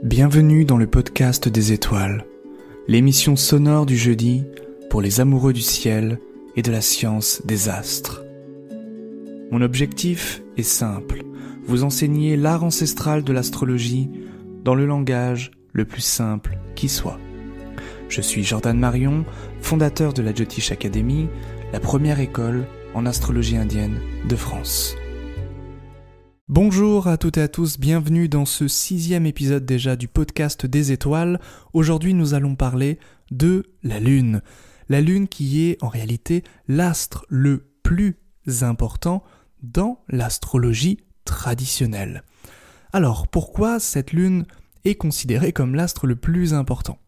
Bienvenue dans le podcast des étoiles, l'émission sonore du jeudi pour les amoureux du ciel et de la science des astres. Mon objectif est simple, vous enseigner l'art ancestral de l'astrologie dans le langage le plus simple qui soit. Je suis Jordan Marion, fondateur de la Jyotish Academy, la première école en astrologie indienne de France. Bonjour à toutes et à tous, bienvenue dans ce 6e épisode déjà du podcast des étoiles. Aujourd'hui nous allons parler de la Lune. La Lune qui est en réalité l'astre le plus important dans l'astrologie traditionnelle. Alors pourquoi cette Lune est considérée comme l'astre le plus important ?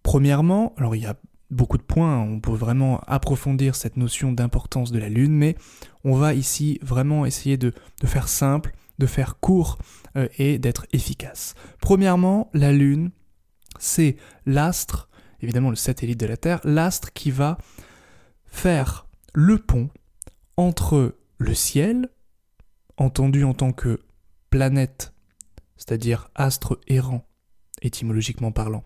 Premièrement, alors il y a beaucoup de points, on peut vraiment approfondir cette notion d'importance de la Lune, mais on va ici vraiment essayer de faire simple, de faire court et d'être efficace. Premièrement, la Lune, c'est l'astre, évidemment le satellite de la Terre, l'astre qui va faire le pont entre le ciel, entendu en tant que planète, c'est-à-dire astre errant, étymologiquement parlant,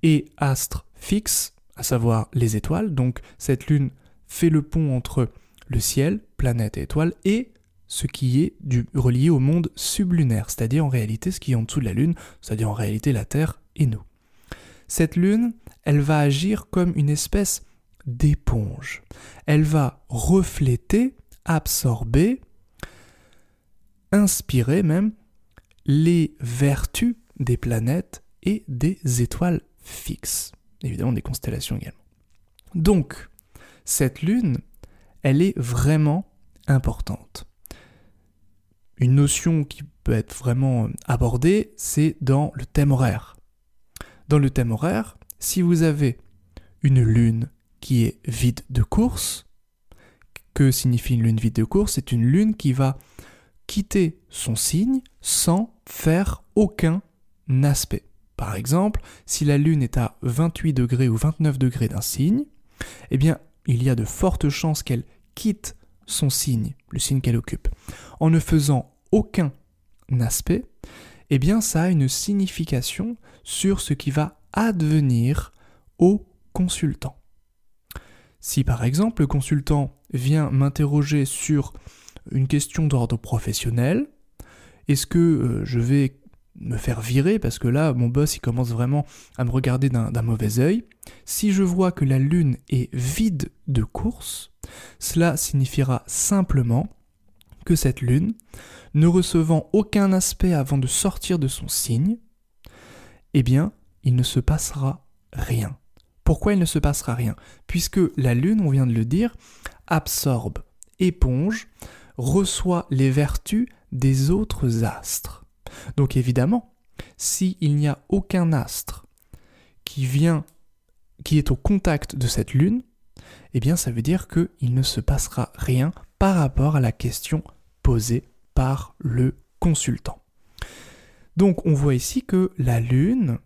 et astre fixe, à savoir les étoiles. Donc cette lune fait le pont entre le ciel, planète et étoiles, et ce qui est relié au monde sublunaire, c'est-à-dire en réalité ce qui est en dessous de la lune, c'est-à-dire en réalité la Terre et nous. Cette lune, elle va agir comme une espèce d'éponge. Elle va refléter, absorber, inspirer même les vertus des planètes et des étoiles fixes. Évidemment des constellations également. Donc, cette lune, elle est vraiment importante. Une notion qui peut être vraiment abordée, c'est dans le thème horaire. Dans le thème horaire, si vous avez une lune qui est vide de course, que signifie une lune vide de course ? C'est une lune qui va quitter son signe sans faire aucun aspect. Par exemple, si la Lune est à 28 degrés ou 29 degrés d'un signe, eh bien, il y a de fortes chances qu'elle quitte son signe, le signe qu'elle occupe. En ne faisant aucun aspect, eh bien, ça a une signification sur ce qui va advenir au consultant. Si par exemple, le consultant vient m'interroger sur une question d'ordre professionnel, est-ce que je vais me faire virer parce que là, mon boss, il commence vraiment à me regarder d'un mauvais œil. Si je vois que la lune est vide de course, cela signifiera simplement que cette lune, ne recevant aucun aspect avant de sortir de son signe, eh bien, il ne se passera rien. Pourquoi il ne se passera rien ? Puisque la lune, on vient de le dire, absorbe, éponge, reçoit les vertus des autres astres. Donc évidemment, s'il n'y a aucun astre qui est au contact de cette lune, eh bien ça veut dire qu'il ne se passera rien par rapport à la question posée par le consultant. Donc on voit ici que la lune,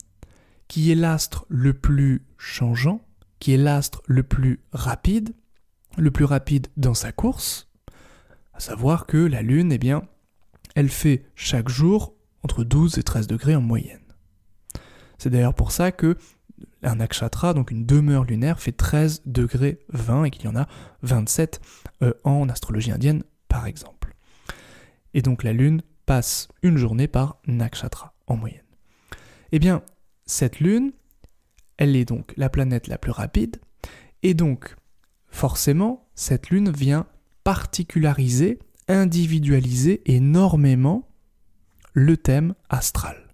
qui est l'astre le plus changeant, qui est l'astre le plus rapide dans sa course, à savoir que la lune, eh bien, elle fait chaque jour entre 12 et 13 degrés en moyenne. C'est d'ailleurs pour ça que un nakshatra, donc une demeure lunaire, fait 13 degrés 20 et qu'il y en a 27 en astrologie indienne, par exemple. Et donc la lune passe une journée par nakshatra en moyenne. Eh bien, cette lune, elle est donc la planète la plus rapide, et donc, forcément, cette lune vient particulariser, individualiser énormément le thème astral.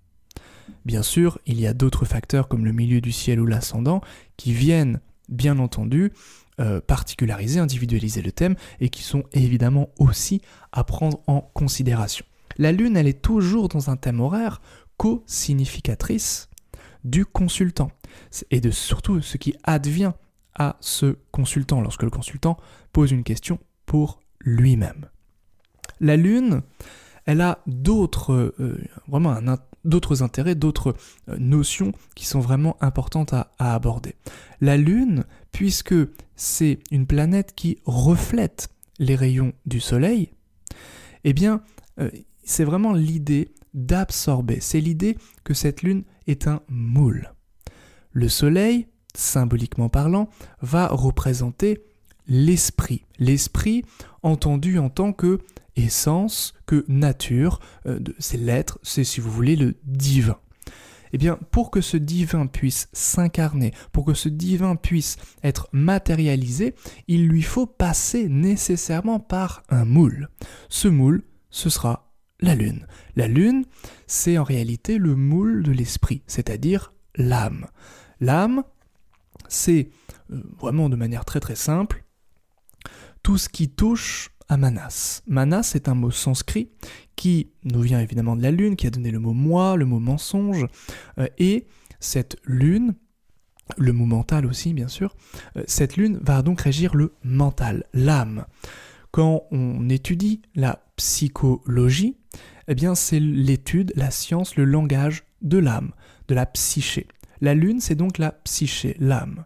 Bien sûr, il y a d'autres facteurs comme le milieu du ciel ou l'ascendant qui viennent, bien entendu, particulariser, individualiser le thème et qui sont évidemment aussi à prendre en considération. La Lune, elle est toujours dans un thème horaire co-significatrice du consultant et de surtout ce qui advient à ce consultant lorsque le consultant pose une question pour lui-même. La Lune, elle a d'autres intérêts, d'autres notions qui sont vraiment importantes à aborder. La Lune, puisque c'est une planète qui reflète les rayons du Soleil, eh bien, c'est vraiment l'idée d'absorber. C'est l'idée que cette lune est un moule. Le soleil, symboliquement parlant, va représenter l'esprit. L'esprit entendu en tant que essence, que nature, c'est l'être, c'est si vous voulez le divin. Eh bien, pour que ce divin puisse s'incarner, pour que ce divin puisse être matérialisé, il lui faut passer nécessairement par un moule. Ce moule, ce sera la lune. La lune, c'est en réalité le moule de l'esprit, c'est-à-dire l'âme. L'âme, c'est vraiment de manière très très simple, tout ce qui touche à Manas. Manas est un mot sanskrit qui nous vient évidemment de la lune, qui a donné le mot moi, le mot mensonge, et cette lune, le mot mental aussi bien sûr, cette lune va donc régir le mental, l'âme. Quand on étudie la psychologie, eh bien c'est l'étude, la science, le langage de l'âme, de la psyché. La lune, c'est donc la psyché, l'âme.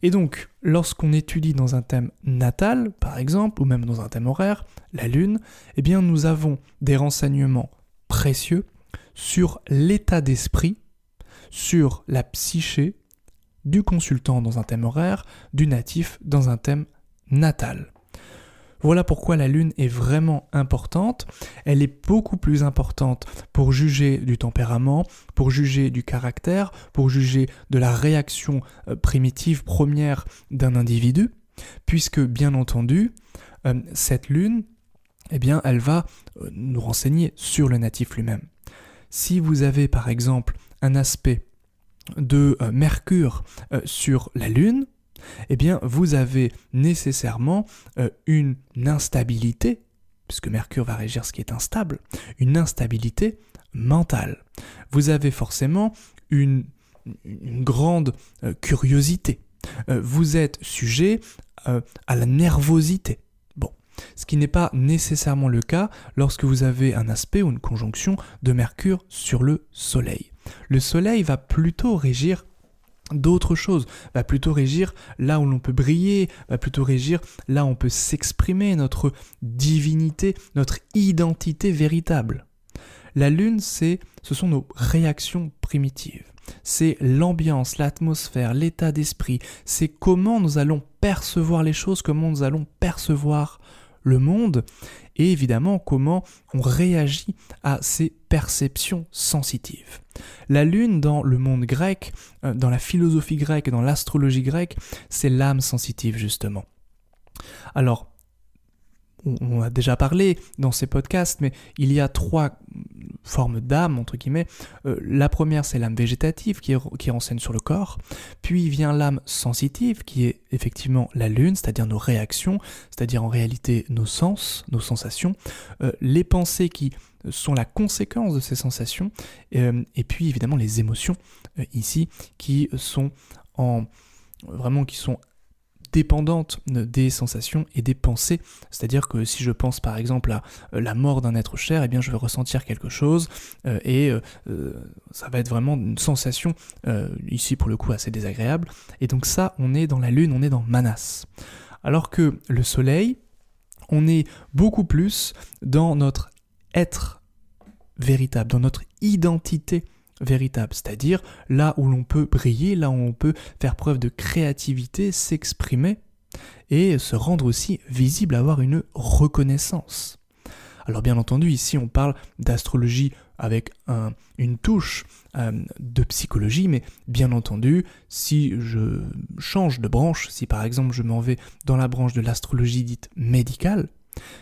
Et donc, lorsqu'on étudie dans un thème natal, par exemple, ou même dans un thème horaire, la lune, eh bien nous avons des renseignements précieux sur l'état d'esprit, sur la psyché du consultant dans un thème horaire, du natif dans un thème natal. Voilà pourquoi la lune est vraiment importante. Elle est beaucoup plus importante pour juger du tempérament, pour juger du caractère, pour juger de la réaction primitive première d'un individu, puisque bien entendu, cette lune, eh bien, elle va nous renseigner sur le natif lui-même. Si vous avez par exemple un aspect de Mercure sur la lune, eh bien, vous avez nécessairement une instabilité, puisque Mercure va régir ce qui est instable, une instabilité mentale. Vous avez forcément une grande curiosité. Vous êtes sujet à la nervosité. Bon, ce qui n'est pas nécessairement le cas lorsque vous avez un aspect ou une conjonction de Mercure sur le Soleil. Le Soleil va plutôt régir d'autres choses, va plutôt régir là où l'on peut briller, va plutôt régir là où on peut s'exprimer, notre divinité, notre identité véritable. La lune, ce sont nos réactions primitives. C'est l'ambiance, l'atmosphère, l'état d'esprit. C'est comment nous allons percevoir les choses, comment nous allons percevoir le monde et évidemment comment on réagit à ces perceptions sensitives. La lune dans le monde grec, dans la philosophie grecque, dans l'astrologie grecque, c'est l'âme sensitive justement. Alors, on a déjà parlé dans ces podcasts, mais il y a 3 formes d'âme, entre guillemets. La première, c'est l'âme végétative qui renseigne sur le corps. Puis vient l'âme sensitive, qui est effectivement la lune, c'est-à-dire nos réactions, c'est-à-dire en réalité nos sens, nos sensations, les pensées qui sont la conséquence de ces sensations, et puis évidemment les émotions, ici, qui sont dépendantes des sensations et des pensées, c'est-à-dire que si je pense par exemple à la mort d'un être cher, eh bien je vais ressentir quelque chose ça va être vraiment une sensation ici pour le coup assez désagréable, et donc ça on est dans la lune, on est dans Manas. Alors que le soleil, on est beaucoup plus dans notre être véritable, dans notre identité véritable, c'est-à-dire là où l'on peut briller, là où on peut faire preuve de créativité, s'exprimer et se rendre aussi visible, avoir une reconnaissance. Alors bien entendu, ici on parle d'astrologie avec une touche de psychologie, mais bien entendu, si je change de branche, si par exemple je m'en vais dans la branche de l'astrologie dite médicale,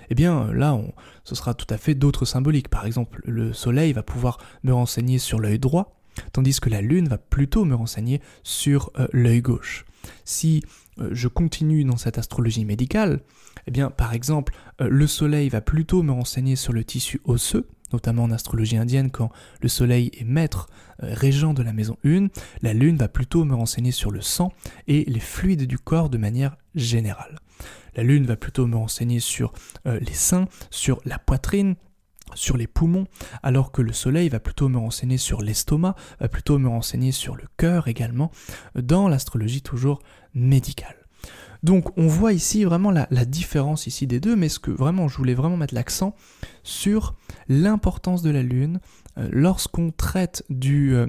eh bien là, ce sera tout à fait d'autres symboliques. Par exemple, le soleil va pouvoir me renseigner sur l'œil droit, tandis que la lune va plutôt me renseigner sur l'œil gauche. Si je continue dans cette astrologie médicale, eh bien par exemple, le soleil va plutôt me renseigner sur le tissu osseux, notamment en astrologie indienne, quand le soleil est maître régent de la maison 1, la lune va plutôt me renseigner sur le sang et les fluides du corps de manière générale. La lune va plutôt me renseigner sur les seins, sur la poitrine, sur les poumons, alors que le soleil va plutôt me renseigner sur l'estomac, va plutôt me renseigner sur le cœur également, dans l'astrologie toujours médicale. Donc on voit ici vraiment la différence ici des deux, mais ce que vraiment je voulais vraiment mettre l'accent sur l'importance de la Lune lorsqu'on traite du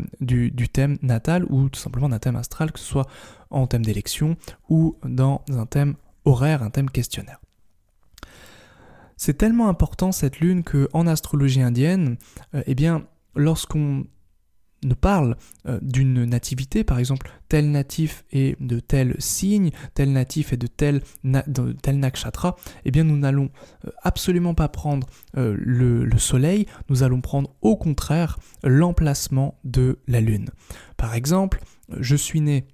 thème natal ou tout simplement d'un thème astral, que ce soit en thème d'élection ou dans un thème horaire, un thème questionnaire. C'est tellement important cette Lune qu'en astrologie indienne, eh bien, lorsqu'on nous parle d'une nativité, par exemple, tel natif est de tel signe, tel natif est de tel nakshatra, eh bien nous n'allons absolument pas prendre le soleil, nous allons prendre au contraire l'emplacement de la Lune. Par exemple, je suis né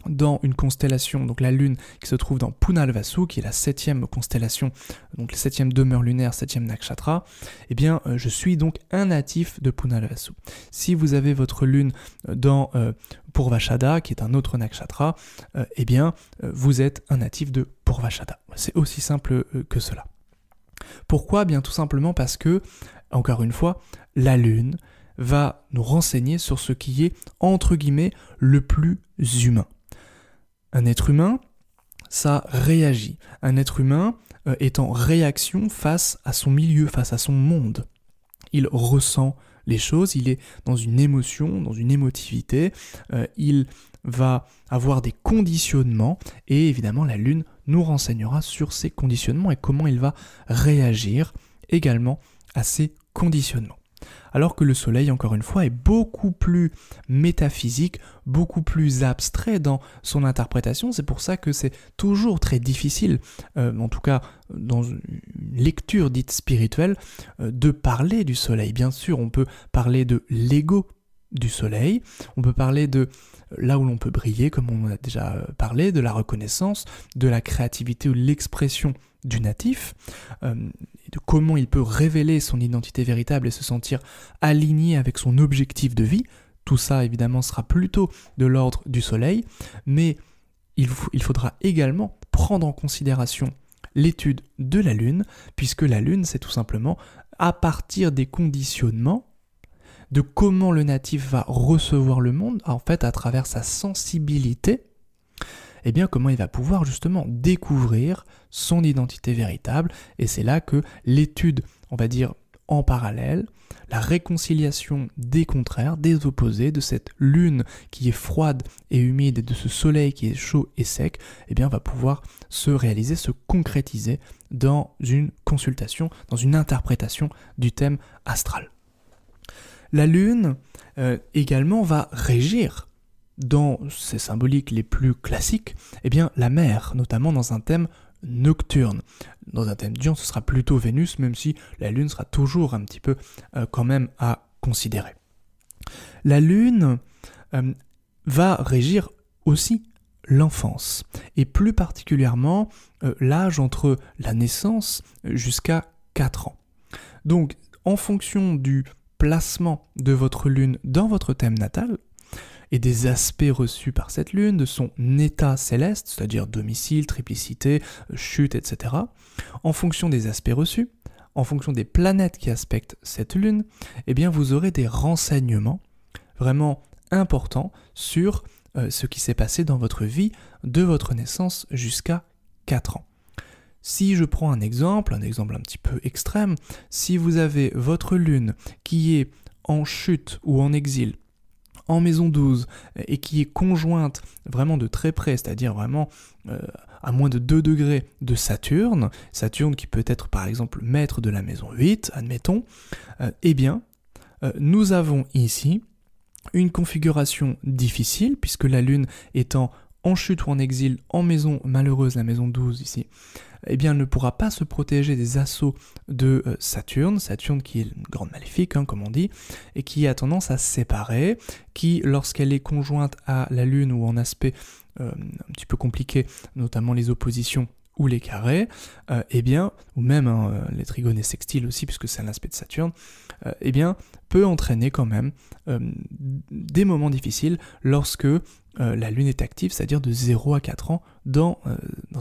dans une constellation, donc la Lune qui se trouve dans Punarvasu, qui est la 7e constellation, donc la 7e demeure lunaire, 7e nakshatra, eh bien je suis donc un natif de Punarvasu. Si vous avez votre Lune dans Purvashada, qui est un autre nakshatra, eh bien vous êtes un natif de Purvashada. C'est aussi simple que cela. Pourquoi ? Bien tout simplement parce que, encore une fois, la Lune va nous renseigner sur ce qui est, entre guillemets, le plus humain. Un être humain, ça réagit. Un être humain est en réaction face à son milieu, face à son monde. Il ressent les choses, il est dans une émotion, dans une émotivité, il va avoir des conditionnements et évidemment la Lune nous renseignera sur ces conditionnements et comment il va réagir également à ces conditionnements. Alors que le Soleil, encore une fois, est beaucoup plus métaphysique, beaucoup plus abstrait dans son interprétation. C'est pour ça que c'est toujours très difficile, en tout cas dans une lecture dite spirituelle, de parler du Soleil. Bien sûr, on peut parler de l'ego du Soleil, on peut parler de là où l'on peut briller, comme on a déjà parlé, de la reconnaissance, de la créativité ou de l'expression du natif, de comment il peut révéler son identité véritable et se sentir aligné avec son objectif de vie. Tout ça, évidemment, sera plutôt de l'ordre du Soleil, mais il faudra également prendre en considération l'étude de la Lune, puisque la Lune, c'est tout simplement à partir des conditionnements de comment le natif va recevoir le monde, en fait, à travers sa sensibilité, eh bien, comment il va pouvoir justement découvrir son identité véritable. Et c'est là que l'étude, on va dire, en parallèle, la réconciliation des contraires, des opposés, de cette lune qui est froide et humide et de ce soleil qui est chaud et sec, eh bien, va pouvoir se réaliser, se concrétiser dans une consultation, dans une interprétation du thème astral. La lune également va régir dans ces symboliques les plus classiques, eh bien la mer, notamment dans un thème nocturne. Dans un thème diurne, ce sera plutôt Vénus, même si la Lune sera toujours un petit peu quand même à considérer. La Lune va régir aussi l'enfance, et plus particulièrement l'âge entre la naissance jusqu'à 4 ans. Donc, en fonction du placement de votre Lune dans votre thème natal, et des aspects reçus par cette lune, de son état céleste, c'est-à-dire domicile, triplicité, chute, etc., en fonction des aspects reçus, en fonction des planètes qui aspectent cette lune, eh bien vous aurez des renseignements vraiment importants sur ce qui s'est passé dans votre vie de votre naissance jusqu'à 4 ans. Si je prends un exemple un petit peu extrême, si vous avez votre lune qui est en chute ou en exil, en maison 12, et qui est conjointe vraiment de très près, c'est-à-dire vraiment à moins de 2 degrés de Saturne qui peut être par exemple maître de la maison 8, admettons, eh bien, nous avons ici une configuration difficile, puisque la Lune étant en chute ou en exil, en maison malheureuse, la maison 12 ici, eh bien, elle ne pourra pas se protéger des assauts de Saturne qui est une grande maléfique, comme on dit, et qui a tendance à se séparer, qui, lorsqu'elle est conjointe à la Lune ou en aspect un petit peu compliqué, notamment les oppositions ou les carrés, eh bien, ou même les trigones et sextiles aussi, puisque c'est un aspect de Saturne, eh bien, peut entraîner quand même des moments difficiles lorsque la Lune est active, c'est-à-dire de 0 à 4 ans dans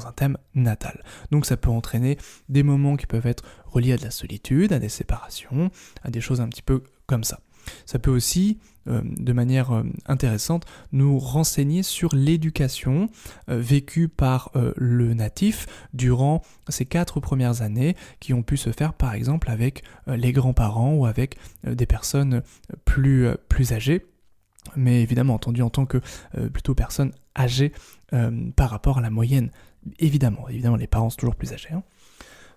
un thème natal. Donc ça peut entraîner des moments qui peuvent être reliés à de la solitude, à des séparations, à des choses un petit peu comme ça. Ça peut aussi, de manière intéressante, nous renseigner sur l'éducation vécue par le natif durant ces 4 premières années qui ont pu se faire par exemple avec les grands-parents ou avec des personnes plus âgées, mais évidemment entendu en tant que plutôt personnes âgées par rapport à la moyenne. Évidemment, les parents sont toujours plus âgés. Hein.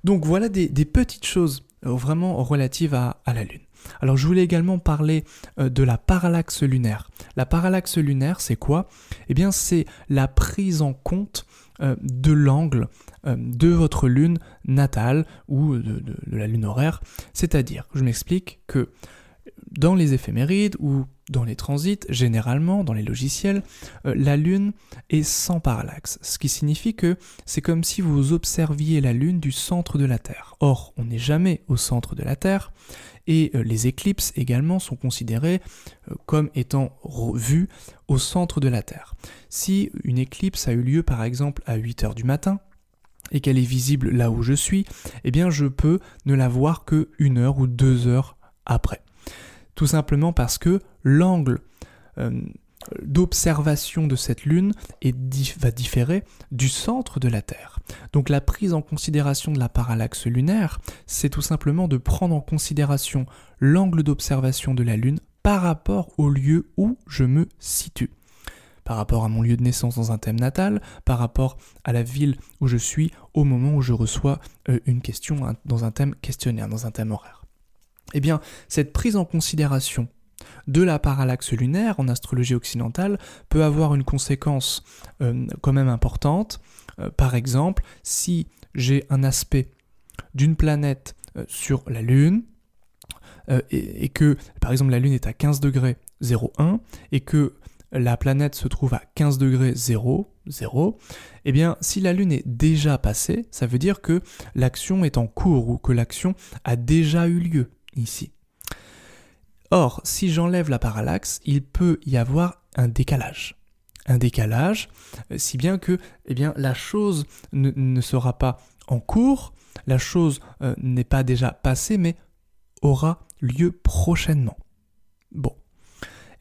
Donc voilà des petites choses vraiment relatives à la Lune. Alors je voulais également parler de la parallaxe lunaire. La parallaxe lunaire, c'est quoi? Eh bien c'est la prise en compte de l'angle de votre lune natale ou de la lune horaire. C'est-à-dire, je m'explique que dans les éphémérides ou dans les transits, généralement, dans les logiciels, la Lune est sans parallaxe, ce qui signifie que c'est comme si vous observiez la Lune du centre de la Terre. Or, on n'est jamais au centre de la Terre, et les éclipses également sont considérées comme étant vues au centre de la Terre. Si une éclipse a eu lieu par exemple à 8h du matin, et qu'elle est visible là où je suis, eh bien je peux ne la voir que 1 heure ou 2 heures après. Tout simplement parce que l'angle d'observation de cette lune va différer du centre de la Terre. Donc la prise en considération de la parallaxe lunaire, c'est tout simplement de prendre en considération l'angle d'observation de la lune par rapport au lieu où je me situe. Par rapport à mon lieu de naissance dans un thème natal, par rapport à la ville où je suis au moment où je reçois une question dans un thème questionnaire, dans un thème horaire. Eh bien, cette prise en considération de la parallaxe lunaire en astrologie occidentale peut avoir une conséquence quand même importante. Par exemple, si j'ai un aspect d'une planète sur la Lune, et que, par exemple, la Lune est à 15 degrés 0,1 et que la planète se trouve à 15 degrés 0, eh bien, si la Lune est déjà passée, ça veut dire que l'action est en cours ou que l'action a déjà eu lieu ici. Or, si j'enlève la parallaxe, il peut y avoir un décalage. Un décalage, si bien que la chose ne sera pas en cours, la chose n'est pas déjà passée, mais aura lieu prochainement. Bon.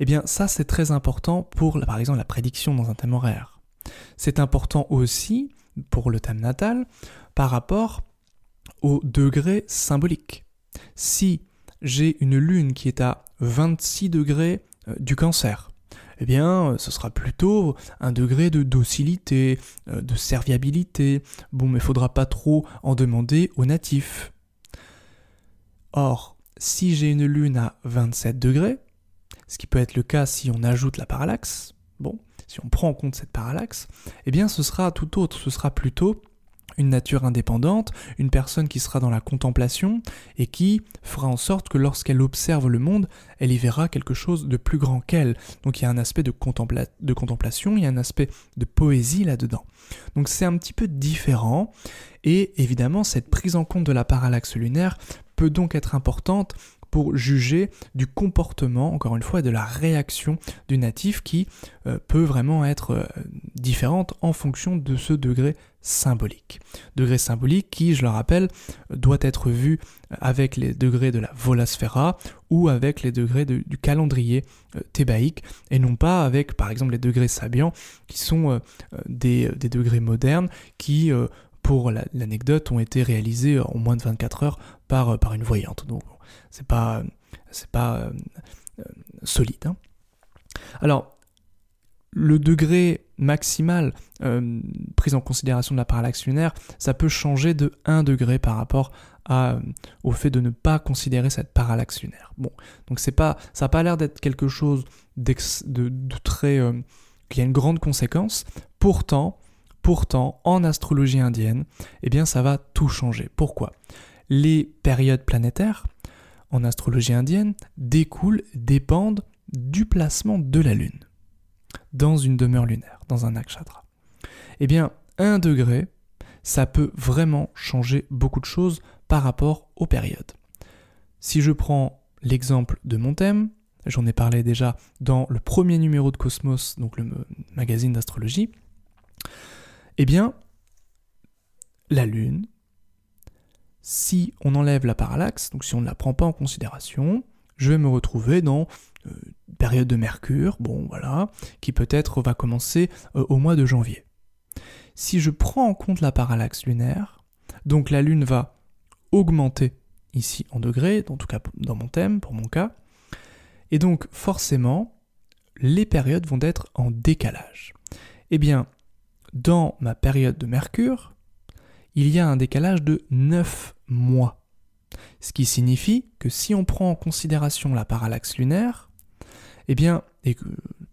Eh bien, ça, c'est très important pour, par exemple, la prédiction dans un thème horaire. C'est important aussi, pour le thème natal, par rapport au degré symbolique. Si j'ai une lune qui est à 26 degrés du Cancer, eh bien, ce sera plutôt un degré de docilité, de serviabilité. Bon, mais il ne faudra pas trop en demander aux natifs. Or, si j'ai une lune à 27 degrés, ce qui peut être le cas si on ajoute la parallaxe, bon, si on prend en compte cette parallaxe, eh bien ce sera tout autre, ce sera plutôt une nature indépendante, une personne qui sera dans la contemplation et qui fera en sorte que lorsqu'elle observe le monde, elle y verra quelque chose de plus grand qu'elle. Donc il y a un aspect de contemplation, il y a un aspect de poésie là-dedans. Donc c'est un petit peu différent et évidemment cette prise en compte de la parallaxe lunaire peut donc être importante pour juger du comportement, encore une fois, et de la réaction du natif qui peut vraiment être différente en fonction de ce degré symbolique. Degré symbolique qui, je le rappelle, doit être vu avec les degrés de la Volasphera ou avec les degrés du calendrier thébaïque et non pas avec, par exemple, les degrés sabiens qui sont des degrés modernes qui pour l'anecdote, ont été réalisés en moins de 24 heures par une voyante. Donc, c'est pas solide. Hein. Alors, le degré maximal pris en considération de la parallaxe lunaire, ça peut changer de 1 degré par rapport au fait de ne pas considérer cette parallaxe lunaire. Bon, donc ça n'a pas l'air d'être quelque chose de très... qui a une grande conséquence. Pourtant, en astrologie indienne, eh bien, ça va tout changer. Pourquoi ? Les périodes planétaires, en astrologie indienne, dépendent du placement de la Lune dans une demeure lunaire, dans un nakshatra. Eh bien, 1 degré, ça peut vraiment changer beaucoup de choses par rapport aux périodes. Si je prends l'exemple de mon thème, j'en ai parlé déjà dans le premier numéro de Cosmos, donc le magazine d'astrologie, eh bien, la Lune, si on enlève la parallaxe, donc si on ne la prend pas en considération, je vais me retrouver dans une période de Mercure, qui peut-être va commencer au mois de janvier. Si je prends en compte la parallaxe lunaire, donc la Lune va augmenter ici en degrés, en tout cas dans mon thème, pour mon cas, et donc forcément, les périodes vont être en décalage. Eh bien, dans ma période de Mercure, il y a un décalage de 9 mois. Ce qui signifie que si on prend en considération la parallaxe lunaire,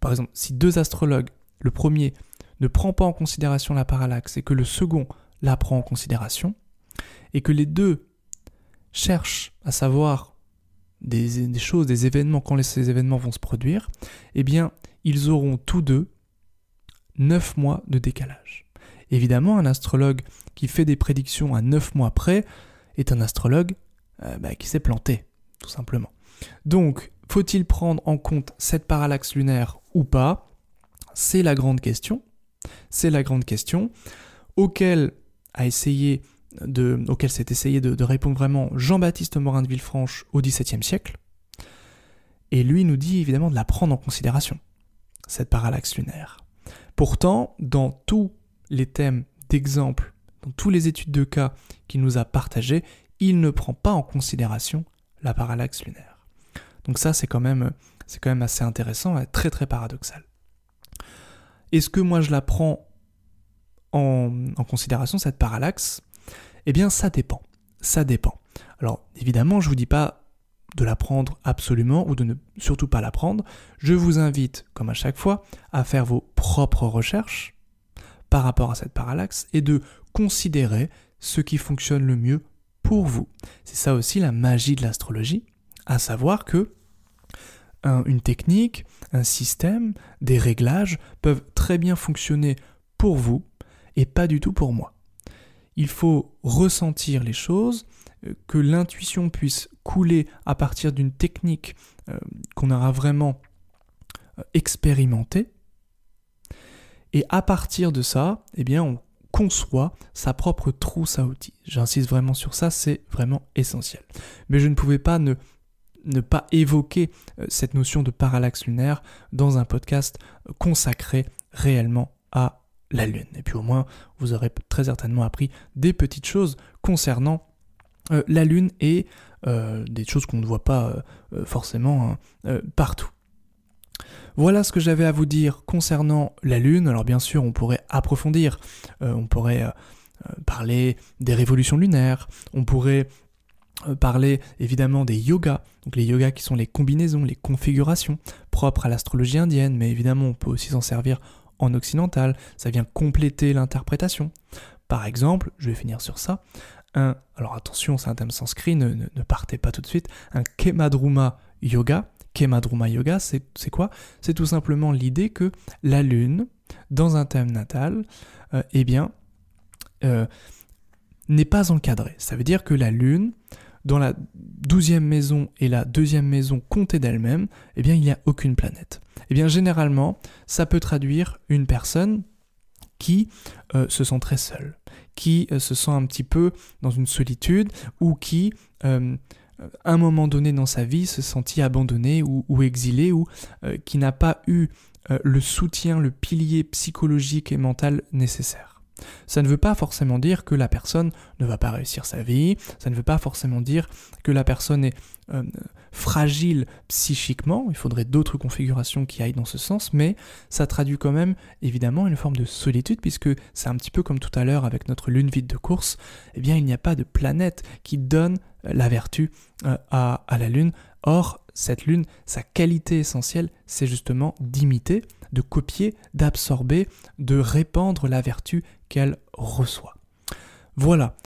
par exemple, si deux astrologues, le premier ne prend pas en considération la parallaxe et que le second la prend en considération, et que les deux cherchent à savoir des choses, des événements, quand ces événements vont se produire, eh bien, ils auront tous deux 9 mois de décalage. Évidemment, un astrologue qui fait des prédictions à 9 mois près est un astrologue qui s'est planté, tout simplement. Donc, faut-il prendre en compte cette parallaxe lunaire ou pas ? C'est la grande question. C'est la grande question auquel s'est essayé de répondre vraiment Jean-Baptiste Morin de Villefranche au XVIIe siècle. Et lui nous dit évidemment de la prendre en considération, cette parallaxe lunaire. Pourtant, dans tous les thèmes d'exemple, dans toutes les études de cas qu'il nous a partagées, il ne prend pas en considération la parallaxe lunaire. Donc ça, c'est quand même assez intéressant et très très paradoxal. Est-ce que moi je la prends en considération, cette parallaxe ? Eh bien, ça dépend. Ça dépend. Alors, évidemment, je ne vous dis pas de la prendre absolument ou de ne surtout pas la prendre. Je vous invite, comme à chaque fois, à faire vos propres recherches par rapport à cette parallaxe et de considérer ce qui fonctionne le mieux pour vous. C'est ça aussi la magie de l'astrologie, à savoir que une technique, un système, des réglages peuvent très bien fonctionner pour vous et pas du tout pour moi. Il faut ressentir les choses, que l'intuition puisse couler à partir d'une technique qu'on aura vraiment expérimentée. Et à partir de ça, eh bien, on conçoit sa propre trousse à outils. J'insiste vraiment sur ça, c'est vraiment essentiel. Mais je ne pouvais pas ne pas évoquer cette notion de parallaxe lunaire dans un podcast consacré réellement à la Lune. Et puis au moins, vous aurez très certainement appris des petites choses concernant la Lune et des choses qu'on ne voit pas forcément partout. Voilà ce que j'avais à vous dire concernant la Lune. Alors bien sûr, on pourrait approfondir, on pourrait parler des révolutions lunaires, on pourrait parler évidemment des yogas, donc les yogas qui sont les combinaisons, les configurations propres à l'astrologie indienne, mais évidemment on peut aussi s'en servir en occidental, ça vient compléter l'interprétation. Par exemple, je vais finir sur ça, alors attention, c'est un thème sanskrit, ne partez pas tout de suite, un Kemadruma Yoga. Kemadruma Yoga, c'est quoi ? C'est tout simplement l'idée que la Lune, dans un thème natal, n'est pas encadrée. Ça veut dire que la Lune, dans la 12e maison et la 2e maison comptée d'elle-même, il n'y a aucune planète. Généralement, ça peut traduire une personne qui se sent très seule, qui se sent un petit peu dans une solitude ou qui, à un moment donné dans sa vie, se sentit abandonné ou exilé ou qui n'a pas eu le soutien, le pilier psychologique et mental nécessaire. Ça ne veut pas forcément dire que la personne ne va pas réussir sa vie, ça ne veut pas forcément dire que la personne est fragile psychiquement, il faudrait d'autres configurations qui aillent dans ce sens, mais ça traduit quand même évidemment une forme de solitude, puisque c'est un petit peu comme tout à l'heure avec notre lune vide de course, il n'y a pas de planète qui donne la vertu à la lune. Or, cette lune, sa qualité essentielle, c'est justement d'imiter, de copier, d'absorber, de répandre la vertu qu'elle reçoit. Voilà,